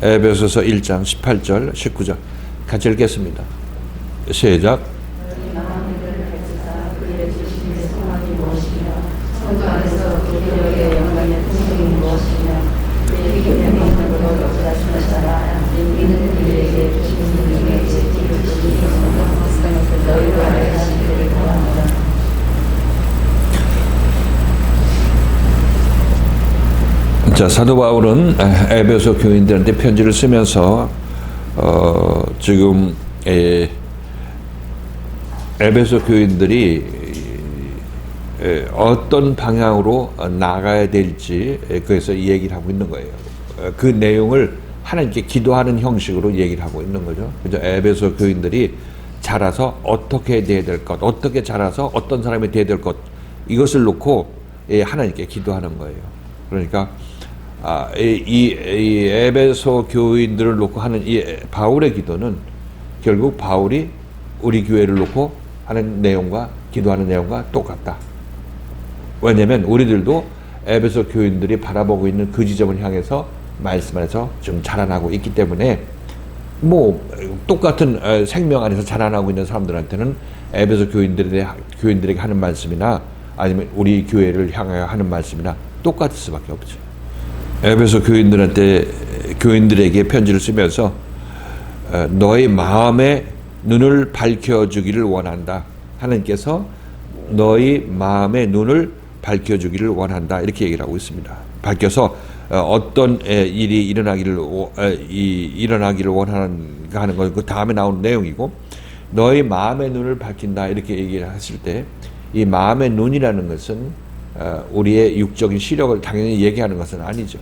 에베소서 1장 18절 19절 같이 읽겠습니다. 시작. 자, 사도 바울은 에베소 교인들한테 편지를 쓰면서 지금 에베소 교인들이 어떤 방향으로 나가야 될지 그래서 얘기를 하고 있는 거예요. 그 내용을 하나님께 기도하는 형식으로 얘기를 하고 있는 거죠. 그죠? 에베소 교인들이 자라서 어떻게 돼야 될 것, 어떻게 자라서 어떤 사람이 돼야 될 것, 이것을 놓고 하나님께 기도하는 거예요. 그러니까 이 에베소 교인들을 놓고 하는 이 바울의 기도는 결국 바울이 우리 교회를 놓고 하는 내용과 기도하는 내용과 똑같다. 왜냐하면 우리들도 에베소 교인들이 바라보고 있는 그 지점을 향해서 말씀 안에서 좀 자라나고 있기 때문에 뭐 똑같은 생명 안에서 자라나고 있는 사람들한테는 에베소 교인들에게 하는 말씀이나 아니면 우리 교회를 향하여 하는 말씀이나 똑같을 수밖에 없죠. 에베소 교인들에게 편지를 쓰면서 너의 마음의 눈을 밝혀주기를 원한다. 하나님께서 너의 마음의 눈을 밝혀주기를 원한다. 이렇게 얘기를 하고 있습니다. 밝혀서 어떤 일이 일어나기를 원하는가 하는 건 그 다음에 나오는 내용이고, 너의 마음의 눈을 밝힌다. 이렇게 얘기를 했을 때 이 마음의 눈이라는 것은 우리의 육적인 시력을 당연히 얘기하는 것은 아니죠.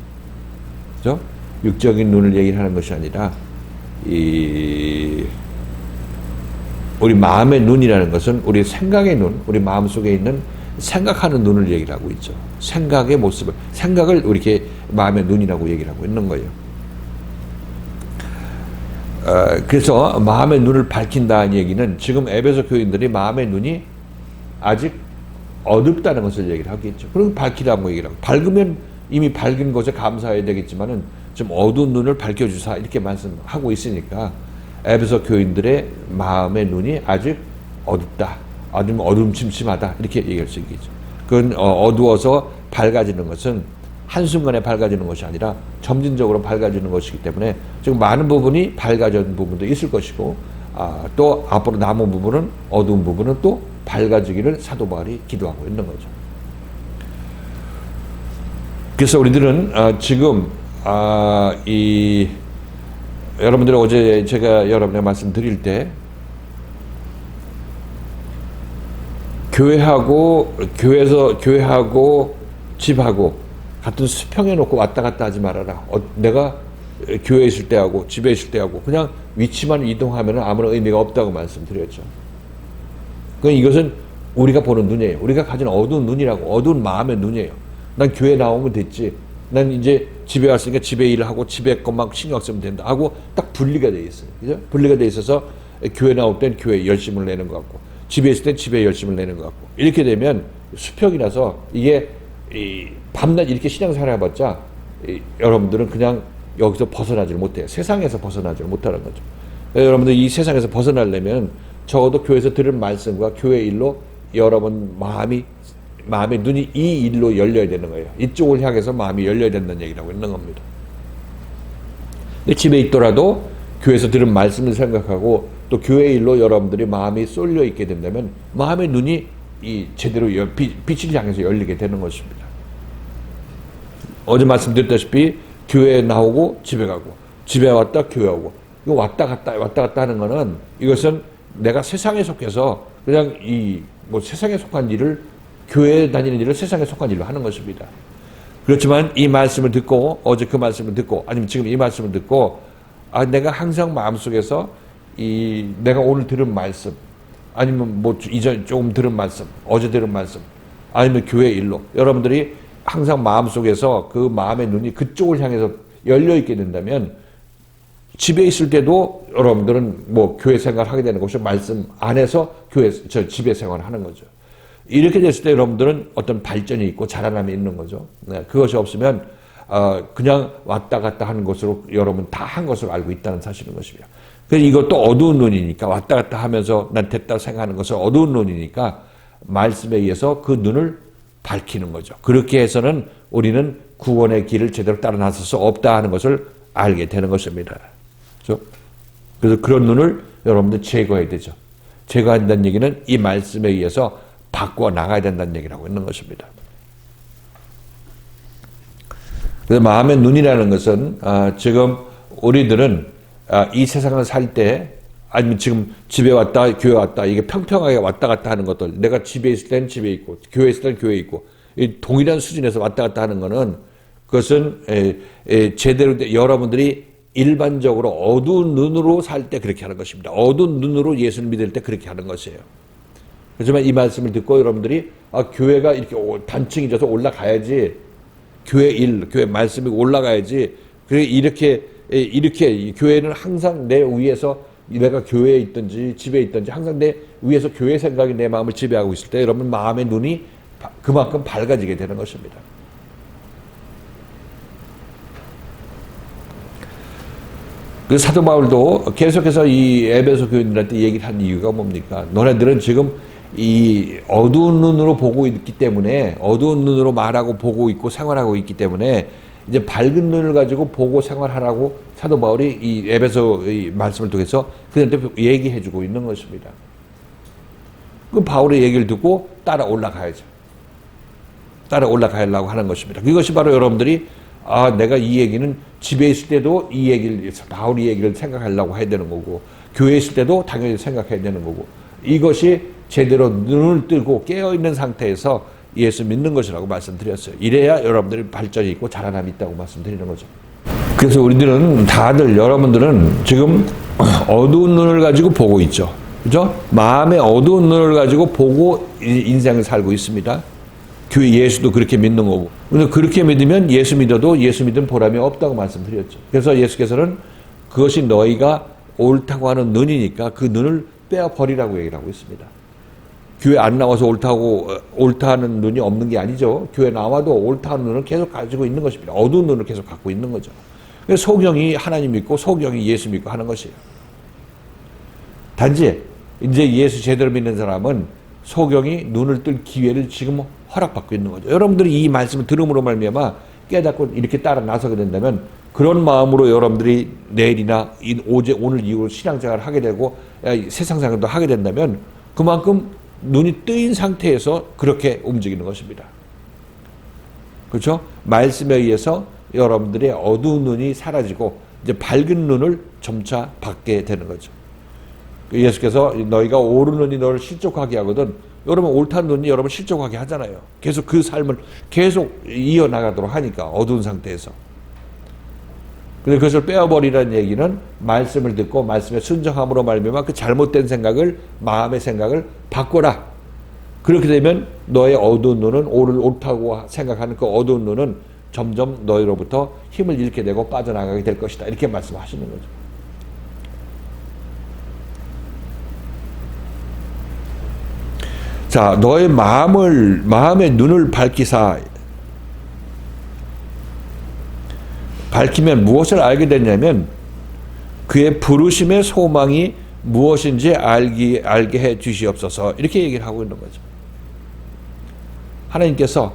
그죠? 육적인 눈을 얘기하는 것이 아니라 우리 마음의 눈이라는 것은 우리 생각의 눈, 우리 마음 속에 있는 생각하는 눈을 얘기를 하고 있죠. 생각의 모습을, 생각을 이렇게 마음의 눈이라고 얘기를 하고 있는 거예요. 그래서 마음의 눈을 밝힌다는 얘기는 지금 에베소 교인들이 마음의 눈이 아직 어둡다는 것을 얘기를 하겠죠. 그리고 밝히라고 얘기를 하고, 밝으면 이미 밝은 것에 감사해야 되겠지만은 좀 어두운 눈을 밝혀주사 이렇게 말씀하고 있으니까 에베소 교인들의 마음의 눈이 아직 어둡다, 아니면 어둠침침하다 이렇게 얘기할 수 있겠죠. 그건 어두워서 밝아지는 것은 한순간에 밝아지는 것이 아니라 점진적으로 밝아지는 것이기 때문에 지금 많은 부분이 밝아진 부분도 있을 것이고, 또 앞으로 남은 부분은, 어두운 부분은 또 밝아지기를 사도 바울이 기도하고 있는 거죠. 그래서 우리들은 지금 여러분들 어제 제가 여러분에게 말씀드릴 때 교회하고 집하고 같은 수평에 놓고 왔다 갔다 하지 말아라. 내가 교회에 있을 때하고 집에 있을 때하고 그냥 위치만 이동하면 아무런 의미가 없다고 말씀드렸죠. 이것은 우리가 보는 눈이에요. 우리가 가진 어두운 눈이라고, 어두운 마음의 눈이에요. 난 교회 나오면 됐지, 난 이제 집에 왔으니까 집에 일을 하고 집에 것만 신경 쓰면 된다 하고 딱 분리가 돼 있어요. 그죠? 분리가 돼 있어서 교회 나올 땐 교회에 열심을 내는 것 같고, 집에 있을 땐 집에 열심을 내는 것 같고, 이렇게 되면 수평이라서 이게 밤낮 이렇게 신앙생활 해봤자 여러분들은 그냥 여기서 벗어나지를 못해요. 세상에서 벗어나지를 못하는 거죠. 여러분들 이 세상에서 벗어나려면 적어도 교회에서 들은 말씀과 교회 일로 여러분 마음의 눈이 이 일로 열려야 되는 거예요. 이쪽을 향해서 마음이 열려야 된다는 얘기라고 있는 겁니다. 근데 집에 있더라도 교회에서 들은 말씀을 생각하고 또 교회 일로 여러분들이 마음이 쏠려 있게 된다면 마음의 눈이 제대로 빛을 향해서 열리게 되는 것입니다. 어제 말씀드렸다시피 교회에 나오고 집에 가고, 집에 왔다 교회 오고, 이거 왔다 갔다 하는 거는, 이것은 내가 세상에 속해서 그냥 세상에 속한 일을, 교회에 다니는 일을 세상에 속한 일로 하는 것입니다. 그렇지만 이 말씀을 듣고, 어제 그 말씀을 듣고, 아니면 지금 이 말씀을 듣고, 내가 항상 마음속에서 내가 오늘 들은 말씀, 아니면 이전 조금 들은 말씀, 어제 들은 말씀, 아니면 교회 일로 여러분들이 항상 마음속에서 그 마음의 눈이 그쪽을 향해서 열려 있게 된다면, 집에 있을 때도 여러분들은 교회 생활을 하게 되는 것이 말씀 안에서 집에 생활을 하는 거죠. 이렇게 됐을 때 여러분들은 어떤 발전이 있고 자라남이 있는 거죠. 그것이 없으면 그냥 왔다 갔다 하는 것으로 여러분 다 한 것으로 알고 있다는 사실인 것이며, 그래서 이것도 어두운 눈이니까 왔다 갔다 하면서 난 됐다 생각하는 것은 어두운 눈이니까 말씀에 의해서 그 눈을 밝히는 거죠. 그렇게 해서는 우리는 구원의 길을 제대로 따라 나설 수 없다 하는 것을 알게 되는 것입니다. 그렇죠? 그래서 그런 눈을 여러분들 제거해야 되죠. 제거한다는 얘기는 이 말씀에 의해서 바꾸어 나가야 된다는 얘기를 하고 있는 것입니다. 그래서 마음의 눈이라는 것은 지금 우리들은 이 세상을 살 때, 아니면 지금 집에 왔다 교회 왔다 이게 평평하게 왔다 갔다 하는 것들, 내가 집에 있을 때는 집에 있고 교회에 있을 때는 교회에 있고 이 동일한 수준에서 왔다 갔다 하는 것은, 그것은 제대로 여러분들이 일반적으로 어두운 눈으로 살 때 그렇게 하는 것입니다. 어두운 눈으로 예수를 믿을 때 그렇게 하는 것이에요. 하지만 이 말씀을 듣고 여러분들이 교회가 이렇게 단층이 져서 올라가야지, 교회 말씀이 올라가야지, 그래 이렇게 교회는 항상 내 위에서, 내가 교회에 있든지 집에 있든지 항상 내 위에서 교회 생각이 내 마음을 지배하고 있을 때 여러분 마음의 눈이 그만큼 밝아지게 되는 것입니다. 그 사도 바울도 계속해서 이 에베소 교인들한테 얘기를 한 이유가 뭡니까? 너네들은 지금 이 어두운 눈으로 보고 있기 때문에, 어두운 눈으로 말하고 보고 있고 생활하고 있기 때문에 이제 밝은 눈을 가지고 보고 생활하라고 사도 바울이 이 에베소 이 말씀을 통해서 그들한테 얘기해주고 있는 것입니다. 그 바울의 얘기를 듣고 따라 올라가야죠. 따라 올라가려고 하는 것입니다. 그것이 바로 여러분들이 내가 이 얘기는 집에 있을 때도 이 얘기를, 바울이 얘기를 생각하려고 해야 되는 거고, 교회에 있을 때도 당연히 생각해야 되는 거고, 이것이 제대로 눈을 뜨고 깨어있는 상태에서 예수 믿는 것이라고 말씀드렸어요. 이래야 여러분들이 발전이 있고 자라남이 있다고 말씀드리는 거죠. 그래서 우리들은 다들, 여러분들은 지금 어두운 눈을 가지고 보고 있죠. 그죠? 마음의 어두운 눈을 가지고 보고 인생을 살고 있습니다. 교회 예수도 그렇게 믿는 거고. 근데 그렇게 믿으면 예수 믿어도 예수 믿은 보람이 없다고 말씀드렸죠. 그래서 예수께서는 그것이 너희가 옳다고 하는 눈이니까 그 눈을 빼어버리라고 얘기를 하고 있습니다. 교회 안 나와서 옳다는 눈이 없는 게 아니죠. 교회 나와도 옳다는 눈을 계속 가지고 있는 것입니다. 어두운 눈을 계속 갖고 있는 거죠. 그래서 소경이 하나님 믿고 소경이 예수 믿고 하는 것이에요. 단지 이제 예수 제대로 믿는 사람은 소경이 눈을 뜰 기회를 지금 허락받고 있는 거죠. 여러분들이 이 말씀을 들음으로 말미암아 깨닫고 이렇게 따라 나서게 된다면, 그런 마음으로 여러분들이 내일이나 오늘 이후로 신앙생활을 하게 되고 세상생활도 하게 된다면 그만큼 눈이 뜨인 상태에서 그렇게 움직이는 것입니다. 그렇죠? 말씀에 의해서 여러분들의 어두운 눈이 사라지고 이제 밝은 눈을 점차 받게 되는 거죠. 예수께서 너희가 옳은 눈이 너를 실족하게 하거든, 여러분 옳다는 눈이 여러분 실족하게 하잖아요. 계속 그 삶을 계속 이어나가도록 하니까, 어두운 상태에서. 근데 그것을 빼어버리라는 얘기는 말씀을 듣고 말씀에 순종함으로 말미암아 그 잘못된 생각을, 마음의 생각을 바꿔라. 그렇게 되면 너의 어두운 눈은, 옳다고 생각하는 그 어두운 눈은 점점 너희로부터 힘을 잃게 되고 빠져나가게 될 것이다. 이렇게 말씀하시는 거죠. 자, 너의 마음의 눈을 밝히면 무엇을 알게 되냐면 그의 부르심의 소망이 무엇인지 알게 해 주시옵소서, 이렇게 얘기를 하고 있는 거죠. 하나님께서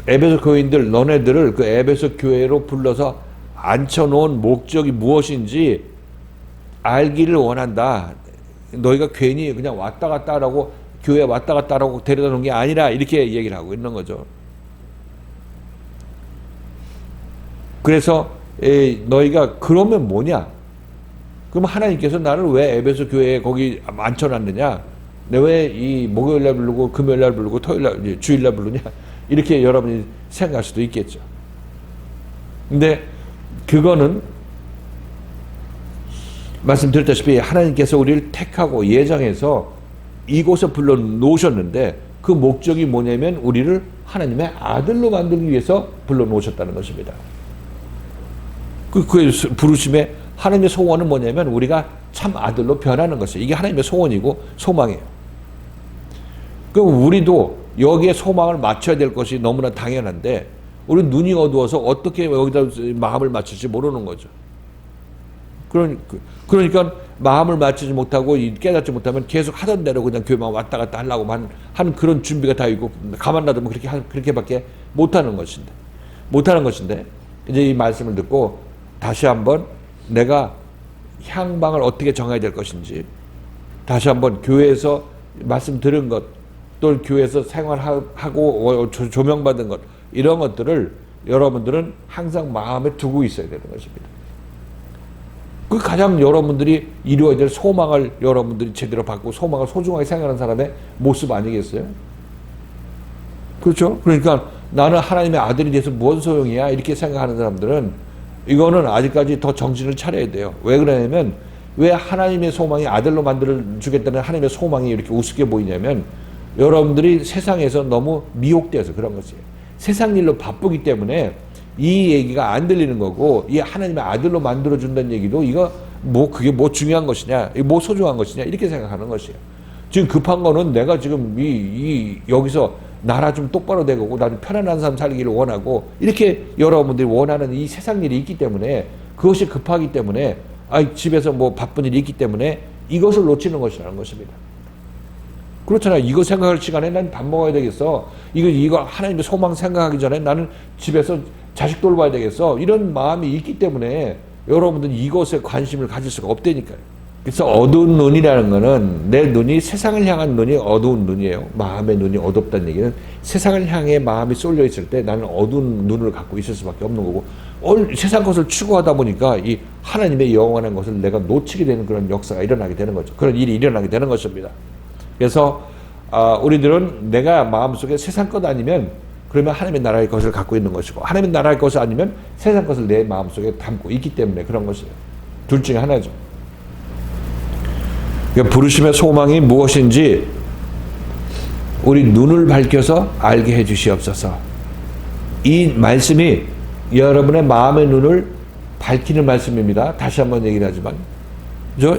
에베소 교인들, 너네들을 그 에베소 교회로 불러서 앉혀놓은 목적이 무엇인지 알기를 원한다. 너희가 괜히 그냥 왔다 갔다 하라고, 교회 왔다 갔다 하라고 데려다 놓은 게 아니라, 이렇게 얘기를 하고 있는 거죠. 그래서 너희가 그러면 뭐냐? 그럼 하나님께서 나를 왜 에베소 교회에 거기 앉혀놨느냐? 내 왜 이 목요일날 부르고 금요일날 부르고 토요일날, 주일날 부르냐? 이렇게 여러분이 생각할 수도 있겠죠. 근데 그거는 말씀드렸다시피 하나님께서 우리를 택하고 예정해서 이곳에 불러 놓으셨는데, 그 목적이 뭐냐면 우리를 하나님의 아들로 만들기 위해서 불러 놓으셨다는 것입니다. 그 부르심의 하나님의 소원은 뭐냐면 우리가 참 아들로 변하는 것이에요. 이게 하나님의 소원이고 소망이에요. 그럼 우리도 여기에 소망을 맞춰야 될 것이 너무나 당연한데, 우리 눈이 어두워서 어떻게 여기다 마음을 맞출지 모르는 거죠. 그러니까 마음을 맞추지 못하고 깨닫지 못하면 계속 하던 대로 그냥 교회만 왔다 갔다 하려고 한 그런 준비가 다 있고 가만 놔두면 그렇게밖에 못하는 것인데 이제 이 말씀을 듣고 다시 한번 내가 향방을 어떻게 정해야 될 것인지 다시 한번 교회에서 말씀 들은 것 또 교회에서 생활하고 조명받은 것 이런 것들을 여러분들은 항상 마음에 두고 있어야 되는 것입니다. 그 가장 여러분들이 이루어야 될 소망을 여러분들이 제대로 받고 소망을 소중하게 생각하는 사람의 모습 아니겠어요? 그렇죠? 그러니까 나는 하나님의 아들이 돼서 뭔 소용이야 이렇게 생각하는 사람들은 이거는 아직까지 더 정신을 차려야 돼요. 왜 그러냐면 왜 하나님의 소망이 아들로 만들어 주겠다는 하나님의 소망이 이렇게 우습게 보이냐면 여러분들이 세상에서 너무 미혹되어서 그런 것이에요. 세상 일로 바쁘기 때문에 이 얘기가 안 들리는 거고 이 하나님의 아들로 만들어준다는 얘기도 이거 그게 중요한 것이냐 소중한 것이냐 이렇게 생각하는 것이에요. 지금 급한 거는 내가 지금 여기서 나라 좀 똑바로 되고 나는 편안한 삶 살기를 원하고 이렇게 여러분들이 원하는 이 세상 일이 있기 때문에 그것이 급하기 때문에 집에서 바쁜 일이 있기 때문에 이것을 놓치는 것이라는 것입니다. 그렇잖아요. 이거 생각할 시간에 난 밥 먹어야 되겠어. 이거 하나님의 소망 생각하기 전에 나는 집에서 자식 돌봐야 되겠어. 이런 마음이 있기 때문에 여러분들은 이것에 관심을 가질 수가 없다니까요. 그래서 어두운 눈이라는 거는 내 눈이 세상을 향한 눈이 어두운 눈이에요. 마음의 눈이 어둡다는 얘기는 세상을 향해 마음이 쏠려 있을 때 나는 어두운 눈을 갖고 있을 수밖에 없는 거고 세상 것을 추구하다 보니까 이 하나님의 영원한 것을 내가 놓치게 되는 그런 역사가 일어나게 되는 거죠. 그런 일이 일어나게 되는 것입니다. 그래서 우리들은 내가 마음속에 세상 것 아니면 그러면 하나님의 나라의 것을 갖고 있는 것이고 하나님의 나라의 것이 아니면 세상 것을 내 마음속에 담고 있기 때문에 그런 것이에요. 둘 중에 하나죠. 그러니까 부르심의 소망이 무엇인지 우리 눈을 밝혀서 알게 해 주시옵소서. 이 말씀이 여러분의 마음의 눈을 밝히는 말씀입니다. 다시 한번 얘기를 하지만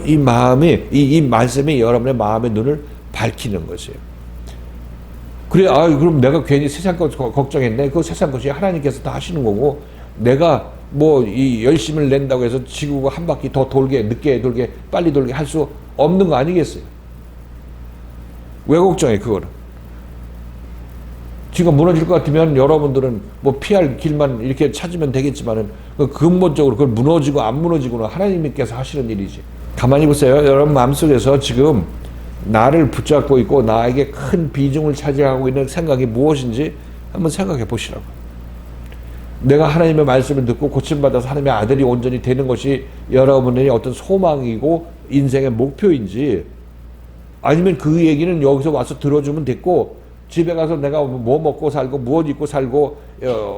이 말씀이 여러분의 마음의 눈을 밝히는 것이에요. 그래, 그럼 내가 괜히 세상 것 걱정했네. 그 세상 것이 하나님께서 다 하시는 거고, 내가 이 열심을 낸다고 해서 지구가 한 바퀴 더 돌게, 늦게 돌게, 빨리 돌게 할 수 없는 거 아니겠어요? 왜 걱정해, 그거는? 지금 무너질 것 같으면 여러분들은 피할 길만 이렇게 찾으면 되겠지만은, 근본적으로 그걸 무너지고 안 무너지고는 하나님께서 하시는 일이지. 가만히 보세요. 여러분 마음속에서 지금 나를 붙잡고 있고 나에게 큰 비중을 차지하고 있는 생각이 무엇인지 한번 생각해 보시라고. 내가 하나님의 말씀을 듣고 고침받아서 하나님의 아들이 온전히 되는 것이 여러분의 어떤 소망이고 인생의 목표인지 아니면 그 얘기는 여기서 와서 들어주면 됐고 집에 가서 내가 뭐 먹고 살고 무엇 입고 살고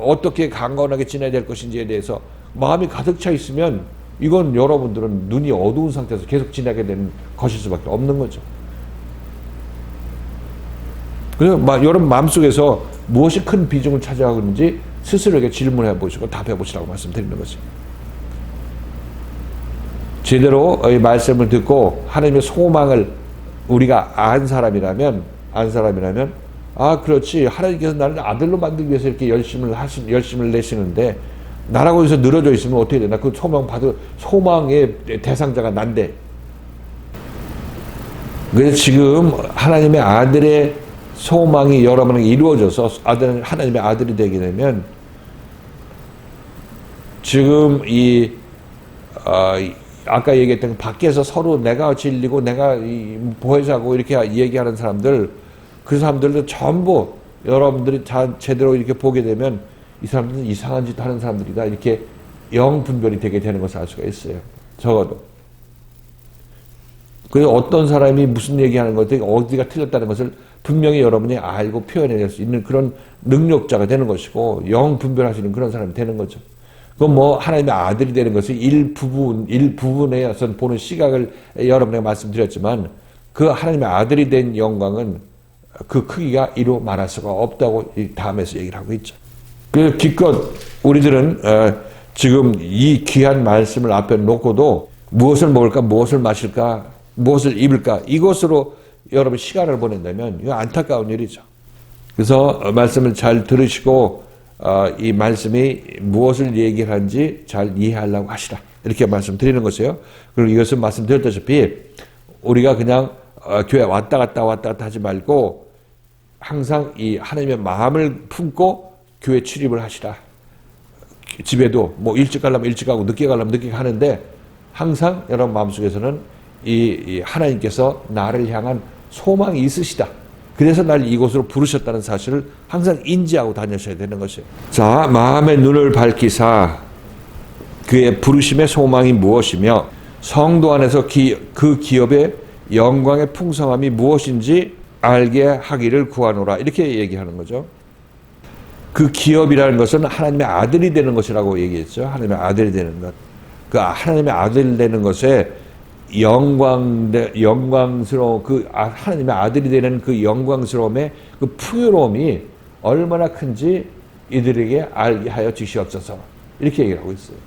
어떻게 강건하게 지내야 될 것인지에 대해서 마음이 가득 차 있으면 이건 여러분들은 눈이 어두운 상태에서 계속 지나게 되는 것일 수밖에 없는 거죠. 그래서 여러분 마음속에서 무엇이 큰 비중을 차지하고 있는지 스스로에게 질문해 보시고 답해 보시라고 말씀드리는 거죠. 제대로 이 말씀을 듣고 하나님의 소망을 우리가 안 사람이라면 그렇지 하나님께서 나를 아들로 만들기 위해서 이렇게 열심을 내시는데 나라고 해서 늘어져 있으면 어떻게 되나? 그 소망의 대상자가 난데. 그래서 지금 하나님의 아들의 소망이 여러분에게 이루어져서 하나님의 아들이 되게 되면 지금 아까 얘기했던 밖에서 서로 내가 진리고 내가 보혜사고 이렇게 얘기하는 사람들 그 사람들도 전부 여러분들이 제대로 이렇게 보게 되면 이 사람들은 이상한 짓 하는 사람들이다 이렇게 영 분별이 되게 되는 것을 알 수가 있어요. 적어도. 그래서 어떤 사람이 무슨 얘기하는 것들 어디가 틀렸다는 것을 분명히 여러분이 알고 표현해낼 수 있는 그런 능력자가 되는 것이고 영 분별하시는 그런 사람이 되는 거죠. 그건 하나님의 아들이 되는 것이 일부분에 어떤 보는 시각을 여러분에게 말씀드렸지만 그 하나님의 아들이 된 영광은 그 크기가 이루 말할 수가 없다고 다음에서 얘기를 하고 있죠. 그래서 기껏 우리들은 지금 이 귀한 말씀을 앞에 놓고도 무엇을 먹을까, 무엇을 마실까, 무엇을 입을까 이것으로 여러분 시간을 보낸다면 이거 안타까운 일이죠. 그래서 말씀을 잘 들으시고 이 말씀이 무엇을 얘기하는지 잘 이해하려고 하시라. 이렇게 말씀드리는 것이에요. 그리고 이것은 말씀드렸다시피 우리가 그냥 교회 왔다 갔다 하지 말고 항상 이 하나님의 마음을 품고 교회 출입을 하시라. 집에도 뭐 일찍 가려면 일찍 가고 늦게 가려면 늦게 가는데 항상 여러분 마음속에서는 이 하나님께서 나를 향한 소망이 있으시다. 그래서 날 이곳으로 부르셨다는 사실을 항상 인지하고 다니셔야 되는 것이에요. 자, 마음의 눈을 밝히사 그의 부르심의 소망이 무엇이며 성도 안에서 그 기업의 영광의 풍성함이 무엇인지 알게 하기를 구하노라. 이렇게 얘기하는 거죠. 그 기업이라는 것은 하나님의 아들이 되는 것이라고 얘기했죠. 하나님의 아들이 되는 것. 그 하나님의 아들 되는 것에 영광스러운 하나님의 아들이 되는 그 영광스러움의 그 풍요로움이 얼마나 큰지 이들에게 알게 하여 주시옵소서. 이렇게 얘기를 하고 있어요.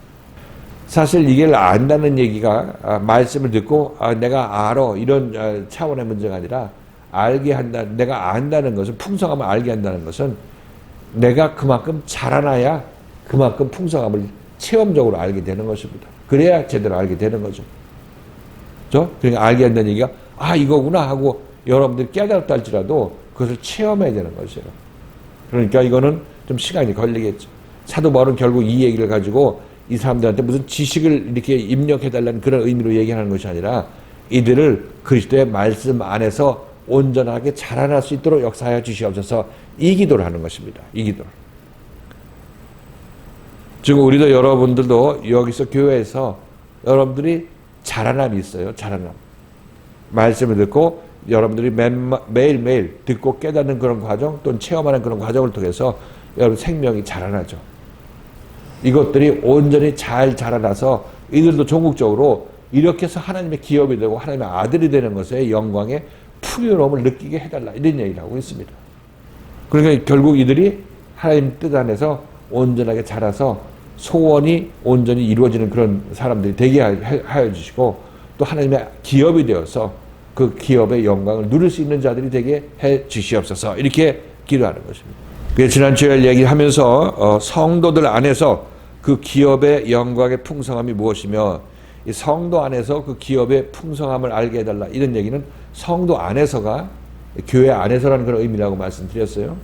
사실 이걸 안다는 얘기가 말씀을 듣고 내가 알아 이런 차원의 문제가 아니라 알게 한다. 내가 안다는 것은 풍성함을 알게 한다는 것은 내가 그만큼 자라나야 그만큼 풍성함을 체험적으로 알게 되는 것입니다. 그래야 제대로 알게 되는 거죠. 그러니까 알게 한다는 얘기가 이거구나 하고 여러분들이 깨달았다 할지라도 그것을 체험해야 되는 것이에요. 그러니까 이거는 좀 시간이 걸리겠죠. 사도 바울은 결국 이 얘기를 가지고 이 사람들한테 무슨 지식을 이렇게 입력해달라는 그런 의미로 얘기하는 것이 아니라 이들을 그리스도의 말씀 안에서 온전하게 자라날 수 있도록 역사하여 주시옵소서 이 기도를 하는 것입니다. 이 기도를. 지금 우리도 여러분들도 여기서 교회에서 여러분들이 자라남이 있어요. 자라남. 말씀을 듣고 여러분들이 매일매일 듣고 깨닫는 그런 과정 또는 체험하는 그런 과정을 통해서 여러분 생명이 자라나죠. 이것들이 온전히 잘 자라나서 이들도 종국적으로 이렇게 해서 하나님의 기업이 되고 하나님의 아들이 되는 것에 영광의 풍요로움을 느끼게 해달라 이런 얘기를 하고 있습니다. 그러니까 결국 이들이 하나님 뜻 안에서 온전하게 자라서 소원이 온전히 이루어지는 그런 사람들이 되게 하여 주시고 또 하나님의 기업이 되어서 그 기업의 영광을 누릴 수 있는 자들이 되게 해 주시옵소서 이렇게 기도하는 것입니다. 그래서 지난주에 얘기하면서 성도들 안에서 그 기업의 영광의 풍성함이 무엇이며 이 성도 안에서 그 기업의 풍성함을 알게 해달라 이런 얘기는 성도 안에서가 교회 안에서라는 그런 의미라고 말씀드렸어요.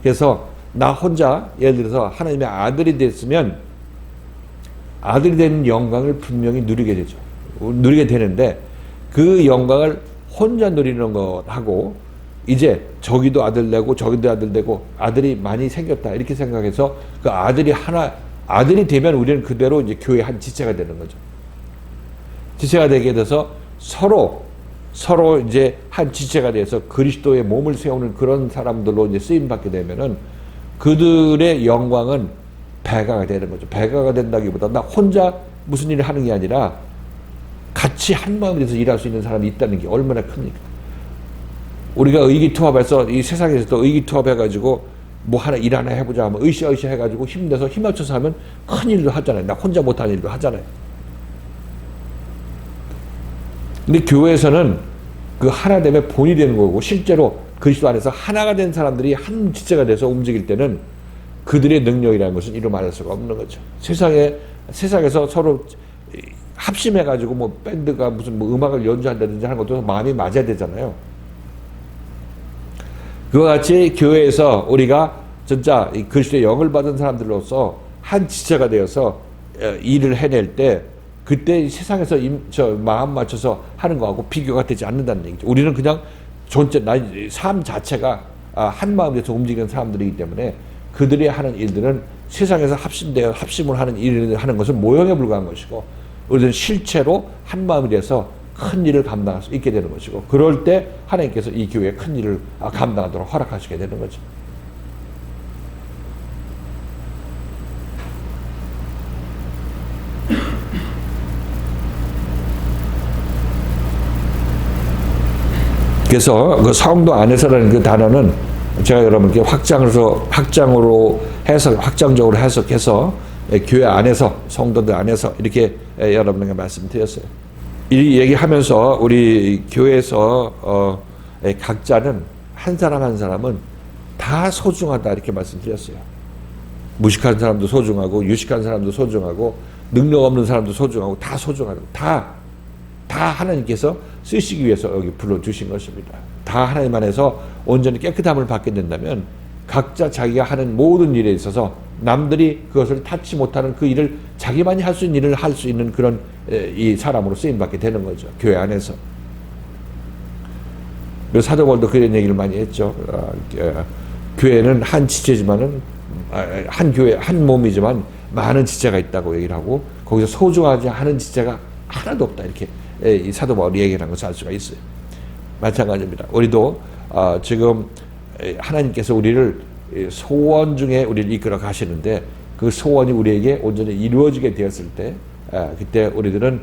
그래서 나 혼자 예를 들어서 하나님의 아들이 됐으면 아들이 되는 영광을 분명히 누리게 되죠. 누리게 되는데 그 영광을 혼자 누리는 것하고 이제 저기도 아들 되고 저기도 아들 되고 아들이 많이 생겼다 이렇게 생각해서 그 아들이 되면 우리는 그대로 이제 교회 한 지체가 되는 거죠. 지체가 되게 돼서 서로 이제 한 지체가 돼서 그리스도의 몸을 세우는 그런 사람들로 이제 쓰임 받게 되면은 그들의 영광은 배가가 되는 거죠. 배가가 된다기보다 나 혼자 무슨 일을 하는 게 아니라 같이 한 마음이 돼서 일할 수 있는 사람이 있다는 게 얼마나 큽니까? 우리가 의기투합해서 이 세상에서도 의기투합해가지고 뭐 일 하나 해보자 하면 으쌰으쌰 해가지고 힘내서 힘 맞춰서 하면 큰 일도 하잖아요. 나 혼자 못하는 일도 하잖아요. 근데 교회에서는 그 하나됨의 본이 되는 거고 실제로 그리스도 안에서 하나가 된 사람들이 한 지체가 돼서 움직일 때는 그들의 능력이라는 것은 이루 말할 수가 없는 거죠. 세상에서 서로 합심해가지고 뭐 밴드가 무슨 뭐 음악을 연주한다든지 하는 것도 마음이 맞아야 되잖아요. 그와 같이 교회에서 우리가 진짜 그리스도의 영을 받은 사람들로서 한 지체가 되어서 일을 해낼 때 그때 세상에서 마음 맞춰서 하는 거하고 비교가 되지 않는다는 얘기죠. 우리는 그냥 삶 자체가 한 마음이 돼서 움직이는 사람들이기 때문에 그들이 하는 일들은 세상에서 합심을 하는 일을 하는 것은 모형에 불과한 것이고 우리는 실체로 한 마음이 돼서 큰 일을 감당할 수 있게 되는 것이고 그럴 때 하나님께서 이 교회에 큰 일을 감당하도록 허락하시게 되는 거죠. 그래서 그 성도 안에서라는 그 단어는 제가 여러분께 확장적으로 해석해서 교회 안에서 성도들 안에서 이렇게 여러분에게 말씀드렸어요. 이 얘기하면서 우리 교회에서 각자는 한 사람 한 사람은 다 소중하다 이렇게 말씀드렸어요. 무식한 사람도 소중하고 유식한 사람도 소중하고 능력 없는 사람도 소중하고 다 소중하고 다 하나님께서 쓰시기 위해서 여기 불러주신 것입니다. 다 하나님 안에서 온전히 깨끗함을 받게 된다면 각자 자기가 하는 모든 일에 있어서 남들이 그것을 탓지 못하는 그 일을 자기만이 할 수 있는 일을 할 수 있는 그런 이 사람으로 쓰임받게 되는 거죠. 교회 안에서. 사도 바울도 그런 얘기를 많이 했죠. 교회는 한 지체지만은 한 교회 한 몸이지만 많은 지체가 있다고 얘기를 하고 거기서 소중하지 않은 지체가 하나도 없다 이렇게 이 사도 바울이 얘기를 한 것을 알 수가 있어요. 마찬가지입니다. 우리도 지금 하나님께서 우리를 소원 중에 우리를 이끌어 가시는데 그 소원이 우리에게 온전히 이루어지게 되었을 때 그때 우리들은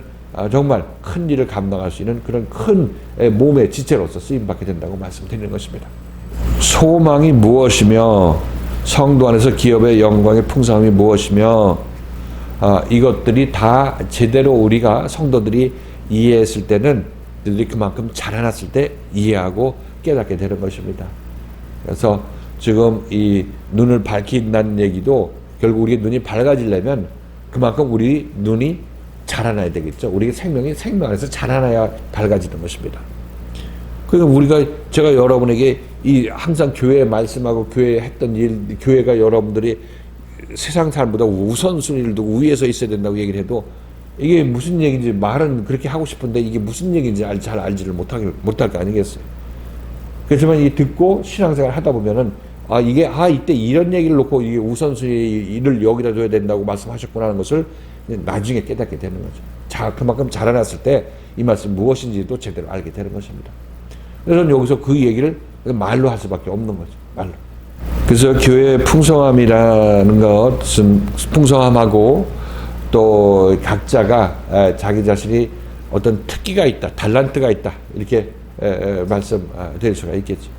정말 큰 일을 감당할 수 있는 그런 큰 몸의 지체로서 쓰임받게 된다고 말씀드리는 것입니다. 소망이 무엇이며 성도 안에서 기업의 영광의 풍성함이 무엇이며 이것들이 다 제대로 우리가 성도들이 이해했을 때는 너희들이 그만큼 자라났을 때 이해하고 깨닫게 되는 것입니다. 그래서 지금 이 눈을 밝힌다는 얘기도 결국 우리의 눈이 밝아지려면 그만큼 우리 눈이 자라나야 되겠죠. 우리의 생명이 생명 안에서 자라나야 밝아지는 것입니다. 그러니까 제가 여러분에게 이 항상 교회 말씀하고 교회 했던 일, 교회가 여러분들이 세상 사람보다 우선순위를 두고 위에서 있어야 된다고 얘기를 해도 이게 무슨 얘기인지 말은 그렇게 하고 싶은데 이게 무슨 얘기인지 잘 알지를 못할 거 아니겠어요. 그렇지만 이 듣고 신앙생활 하다 보면은 이때 이런 얘기를 놓고 이게 우선순위를 여기다 둬야 된다고 말씀하셨구나 하는 것을 나중에 깨닫게 되는 거죠. 그만큼 자라났을 때 이 말씀 무엇인지도 제대로 알게 되는 것입니다. 그래서 여기서 그 얘기를 말로 할 수밖에 없는 거죠. 말로. 그래서 교회의 풍성함이라는 것은 풍성함하고 또 각자가 자기 자신이 어떤 특기가 있다, 달란트가 있다 이렇게 말씀드릴 수가 있겠죠.